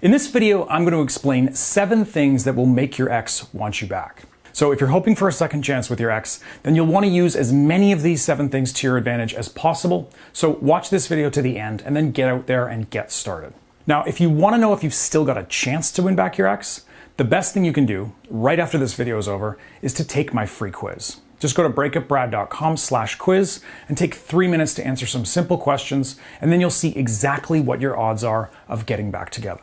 In this video, I'm going to explain 7 things that will make your ex want you back. So if you're hoping for a second chance with your ex, then you'll want to use as many of these 7 things to your advantage as possible. So watch this video to the end and then get out there and get started. Now, if you want to know if you've still got a chance to win back your ex, the best thing you can do right after this video is over is to take my free quiz. Just go to breakupbrad.com/quiz and take 3 minutes to answer some simple questions, and then you'll see exactly what your odds are of getting back together.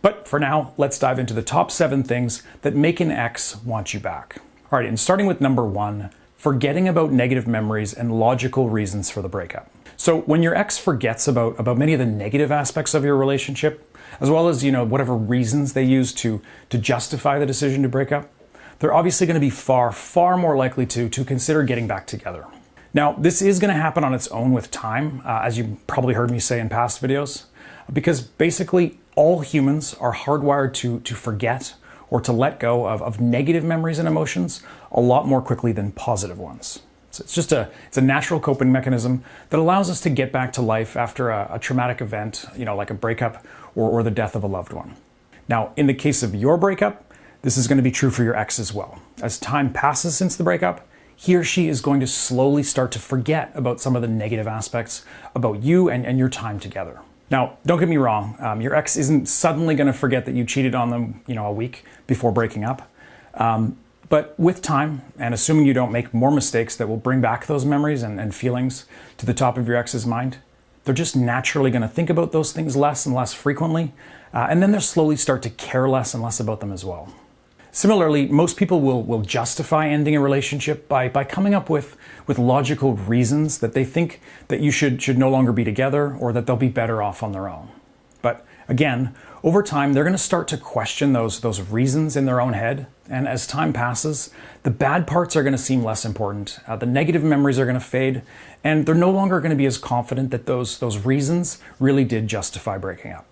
But for now, let's dive into the top 7 things that make an ex want you back. All right, and starting with number 1, forgetting about negative memories and logical reasons for the breakup. So when your ex forgets about many of the negative aspects of your relationship, as well as, whatever reasons they use to justify the decision to break up, they're obviously going to be far more likely to consider getting back together. Now, this is going to happen on its own with time, as you probably heard me say in past videos, because basically all humans are hardwired to forget or to let go of negative memories and emotions a lot more quickly than positive ones. So it's a natural coping mechanism that allows us to get back to life after a traumatic event, like a breakup or the death of a loved one. Now, in the case of your breakup, this is going to be true for your ex as well. As time passes since the breakup, he or she is going to slowly start to forget about some of the negative aspects about you and your time together. Now, don't get me wrong, your ex isn't suddenly going to forget that you cheated on them, a week before breaking up. But with time, and assuming you don't make more mistakes that will bring back those memories and feelings to the top of your ex's mind, they're just naturally going to think about those things less and less frequently, and then they'll slowly start to care less and less about them as well. Similarly, most people will justify ending a relationship by coming up with logical reasons that they think that you should no longer be together or that they'll be better off on their own. But again, over time, they're going to start to question those reasons in their own head. And as time passes, the bad parts are going to seem less important. The negative memories are going to fade, and they're no longer going to be as confident that those reasons really did justify breaking up.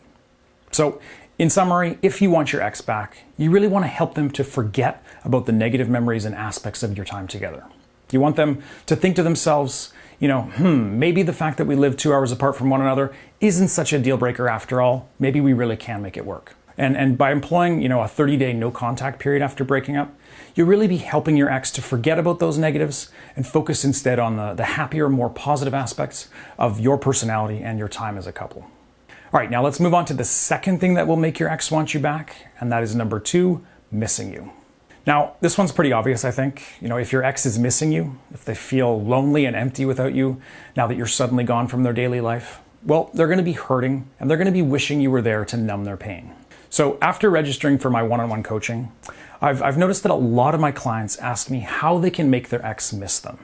So, in summary, if you want your ex back, you really want to help them to forget about the negative memories and aspects of your time together. You want them to think to themselves, maybe the fact that we live 2 hours apart from one another isn't such a deal breaker after all. Maybe we really can make it work. And by employing, a 30-day no contact period after breaking up, you'll really be helping your ex to forget about those negatives and focus instead on the happier, more positive aspects of your personality and your time as a couple. All right, now let's move on to the second thing that will make your ex want you back, and that is number 2, missing you. Now, this one's pretty obvious, I think. If your ex is missing you, if they feel lonely and empty without you, now that you're suddenly gone from their daily life, well, they're going to be hurting, and they're going to be wishing you were there to numb their pain. So after registering for my one-on-one coaching, I've noticed that a lot of my clients ask me how they can make their ex miss them.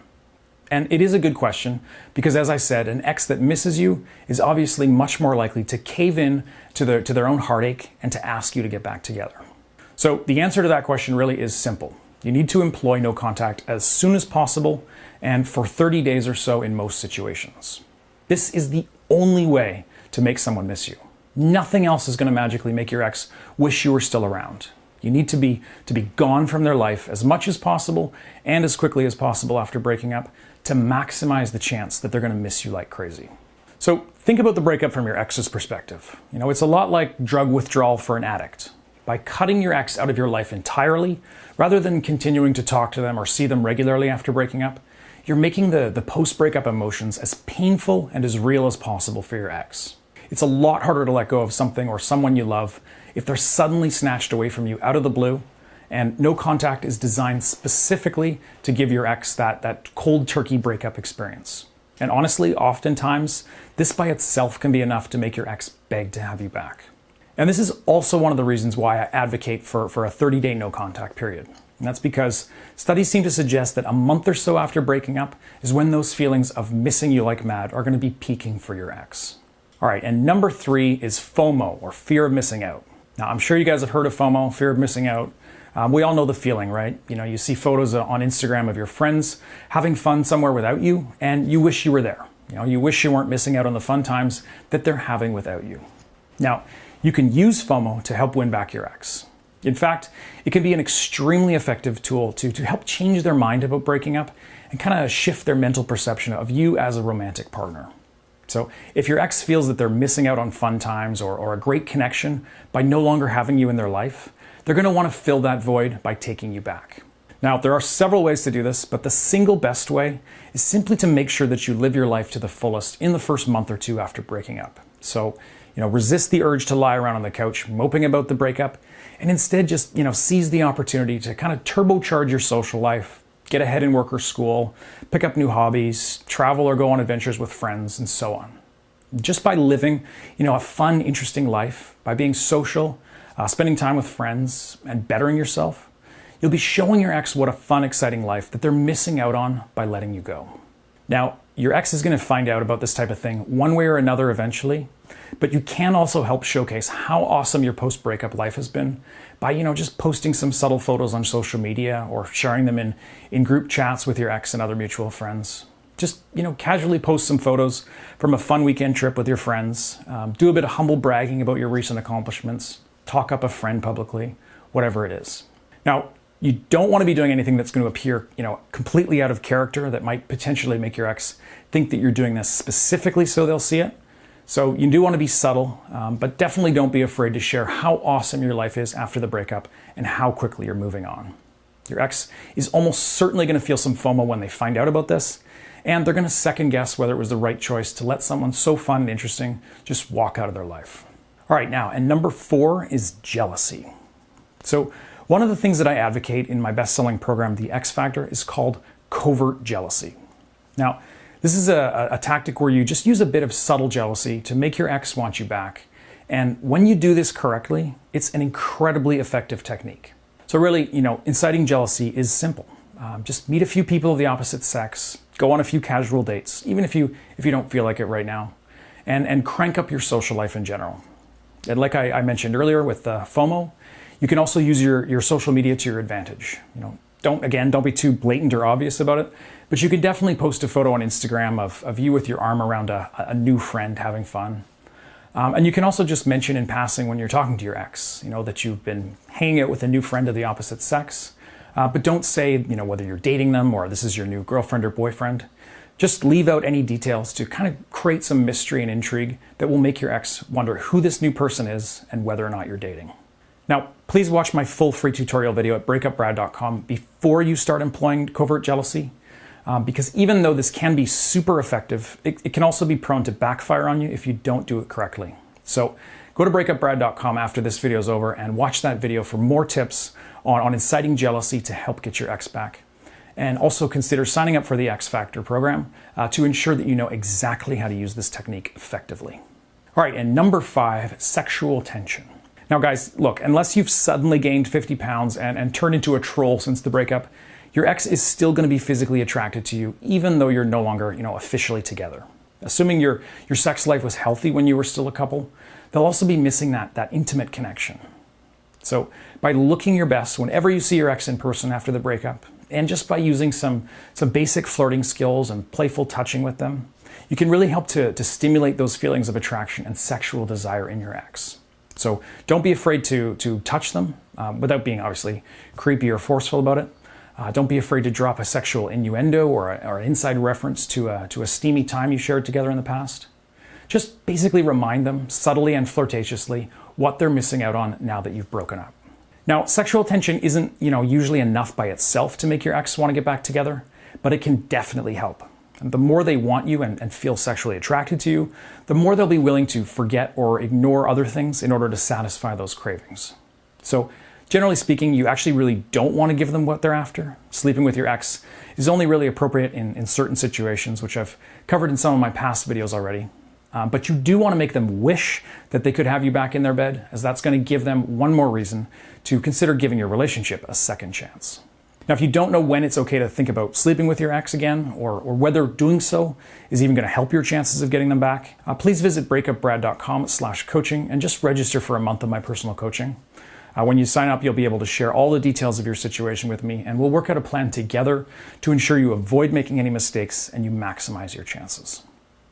And it is a good question because, as I said, an ex that misses you is obviously much more likely to cave in to their own heartache and to ask you to get back together. So the answer to that question really is simple. You need to employ no contact as soon as possible and for 30 days or so in most situations. This is the only way to make someone miss you. Nothing else is going to magically make your ex wish you were still around. You need to be gone from their life as much as possible and as quickly as possible after breaking up to maximize the chance that they're going to miss you like crazy. So think about the breakup from your ex's perspective. It's a lot like drug withdrawal for an addict. By cutting your ex out of your life entirely, rather than continuing to talk to them or see them regularly after breaking up, you're making the post-breakup emotions as painful and as real as possible for your ex. It's a lot harder to let go of something or someone you love if they're suddenly snatched away from you out of the blue, and no contact is designed specifically to give your ex that cold turkey breakup experience. And honestly, oftentimes, this by itself can be enough to make your ex beg to have you back. And this is also one of the reasons why I advocate for a 30-day no contact period. And that's because studies seem to suggest that a month or so after breaking up is when those feelings of missing you like mad are going to be peaking for your ex. All right, and number 3 is FOMO, or fear of missing out. Now, I'm sure you guys have heard of FOMO, fear of missing out. We all know the feeling, right? You see photos on Instagram of your friends having fun somewhere without you, and you wish you were there. You wish you weren't missing out on the fun times that they're having without you. Now, you can use FOMO to help win back your ex. In fact, it can be an extremely effective tool to help change their mind about breaking up and kind of shift their mental perception of you as a romantic partner. So if your ex feels that they're missing out on fun times or a great connection by no longer having you in their life, they're going to want to fill that void by taking you back. Now, there are several ways to do this, but the single best way is simply to make sure that you live your life to the fullest in the first month or two after breaking up. So, resist the urge to lie around on the couch moping about the breakup, and instead just, seize the opportunity to kind of turbocharge your social life, get ahead in work or school, pick up new hobbies, travel or go on adventures with friends, and so on. Just by living, a fun, interesting life, by being social, spending time with friends, and bettering yourself, you'll be showing your ex what a fun, exciting life that they're missing out on by letting you go. Now, your ex is going to find out about this type of thing one way or another eventually, but you can also help showcase how awesome your post-breakup life has been by, just posting some subtle photos on social media or sharing them in group chats with your ex and other mutual friends. Just, casually post some photos from a fun weekend trip with your friends. Do a bit of humble bragging about your recent accomplishments. Talk up a friend publicly, whatever it is. Now, you don't want to be doing anything that's going to appear, completely out of character that might potentially make your ex think that you're doing this specifically so they'll see it. So you do want to be subtle, but definitely don't be afraid to share how awesome your life is after the breakup and how quickly you're moving on. Your ex is almost certainly going to feel some FOMO when they find out about this, and they're going to second guess whether it was the right choice to let someone so fun and interesting just walk out of their life. All right, now, and number 4 is jealousy. So one of the things that I advocate in my best-selling program, The X Factor, is called covert jealousy. Now, this is a tactic where you just use a bit of subtle jealousy to make your ex want you back. And when you do this correctly, it's an incredibly effective technique. So really, inciting jealousy is simple. Just meet a few people of the opposite sex, go on a few casual dates, even if you don't feel like it right now, and crank up your social life in general. And like I mentioned earlier with FOMO, you can also use your social media to your advantage. Don't be too blatant or obvious about it, but you could definitely post a photo on Instagram of you with your arm around a new friend having fun. And you can also just mention in passing when you're talking to your ex, that you've been hanging out with a new friend of the opposite sex, but don't say, whether you're dating them or this is your new girlfriend or boyfriend. Just leave out any details to kind of create some mystery and intrigue that will make your ex wonder who this new person is and whether or not you're dating. Now, please watch my full free tutorial video at breakupbrad.com before you start employing covert jealousy, because even though this can be super effective, it can also be prone to backfire on you if you don't do it correctly. So go to breakupbrad.com after this video is over and watch that video for more tips on inciting jealousy to help get your ex back. And also consider signing up for the X Factor program to ensure that you know exactly how to use this technique effectively. All right, and number 5, sexual tension. Now guys, look, unless you've suddenly gained 50 pounds and turned into a troll since the breakup, your ex is still going to be physically attracted to you, even though you're no longer, officially together. Assuming your sex life was healthy when you were still a couple, they'll also be missing that intimate connection. So by looking your best whenever you see your ex in person after the breakup, and just by using some basic flirting skills and playful touching with them, you can really help to stimulate those feelings of attraction and sexual desire in your ex. So don't be afraid to touch them without being obviously creepy or forceful about it. Don't be afraid to drop a sexual innuendo or an inside reference to a steamy time you shared together in the past. Just basically remind them subtly and flirtatiously what they're missing out on now that you've broken up. Now, sexual tension isn't, usually enough by itself to make your ex want to get back together, but it can definitely help. And the more they want you and feel sexually attracted to you, the more they'll be willing to forget or ignore other things in order to satisfy those cravings. So, generally speaking, you actually really don't want to give them what they're after. Sleeping with your ex is only really appropriate in certain situations, which I've covered in some of my past videos already. But you do want to make them wish that they could have you back in their bed, as that's going to give them one more reason to consider giving your relationship a second chance. Now, if you don't know when it's okay to think about sleeping with your ex again, or whether doing so is even going to help your chances of getting them back, please visit breakupbrad.com/coaching and just register for a month of my personal coaching. When you sign up, you'll be able to share all the details of your situation with me, and we'll work out a plan together to ensure you avoid making any mistakes and you maximize your chances.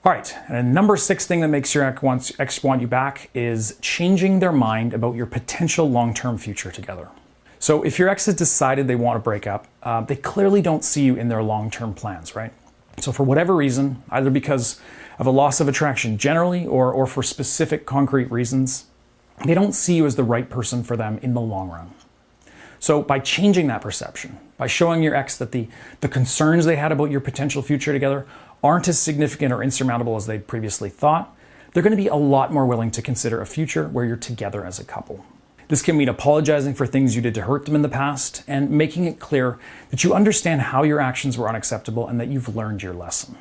All right, and number 6 thing that makes your ex want you back is changing their mind about your potential long-term future together. So if your ex has decided they want to break up, they clearly don't see you in their long-term plans, right? So for whatever reason, either because of a loss of attraction generally or for specific concrete reasons, they don't see you as the right person for them in the long run. So by changing that perception, by showing your ex that the concerns they had about your potential future together aren't as significant or insurmountable as they previously thought, they're going to be a lot more willing to consider a future where you're together as a couple. This can mean apologizing for things you did to hurt them in the past and making it clear that you understand how your actions were unacceptable and that you've learned your lesson.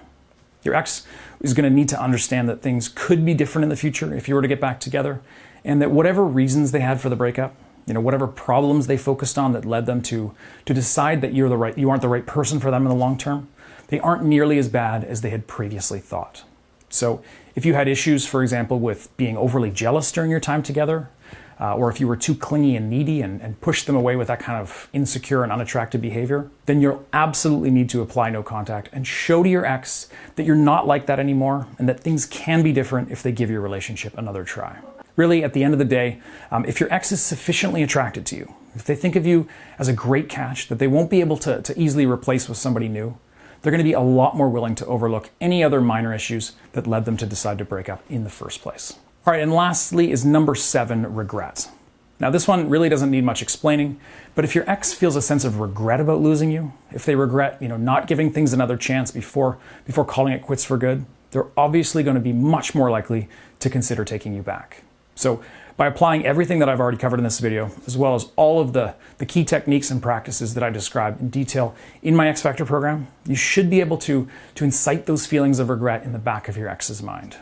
Your ex is going to need to understand that things could be different in the future if you were to get back together, and that whatever reasons they had for the breakup, whatever problems they focused on that led them to decide that you aren't the right person for them in the long term, they aren't nearly as bad as they had previously thought. So if you had issues, for example, with being overly jealous during your time together, or if you were too clingy and needy and pushed them away with that kind of insecure and unattractive behavior, then you'll absolutely need to apply no contact and show to your ex that you're not like that anymore and that things can be different if they give your relationship another try. Really, at the end of the day, if your ex is sufficiently attracted to you, if they think of you as a great catch that they won't be able to easily replace with somebody new, they're going to be a lot more willing to overlook any other minor issues that led them to decide to break up in the first place. All right, and lastly is number 7, regret. Now this one really doesn't need much explaining, but if your ex feels a sense of regret about losing you, if they regret, not giving things another chance before calling it quits for good, they're obviously going to be much more likely to consider taking you back. So by applying everything that I've already covered in this video, as well as all of the key techniques and practices that I described in detail in my X Factor program, you should be able to incite those feelings of regret in the back of your ex's mind.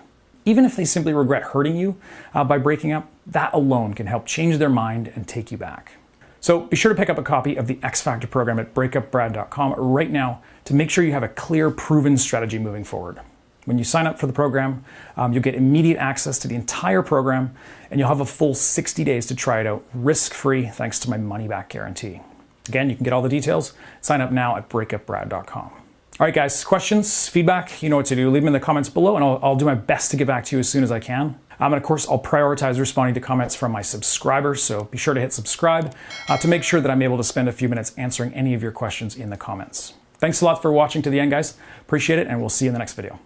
Even if they simply regret hurting you by breaking up, that alone can help change their mind and take you back. So be sure to pick up a copy of the X Factor program at breakupbrad.com right now to make sure you have a clear, proven strategy moving forward. When you sign up for the program, you'll get immediate access to the entire program, and you'll have a full 60 days to try it out risk-free thanks to my money-back guarantee. Again, you can get all the details. Sign up now at breakupbrad.com. All right, guys, questions, feedback, you know what to do. Leave them in the comments below, and I'll do my best to get back to you as soon as I can. And of course, I'll prioritize responding to comments from my subscribers, so be sure to hit subscribe to make sure that I'm able to spend a few minutes answering any of your questions in the comments. Thanks a lot for watching to the end, guys. Appreciate it, and we'll see you in the next video.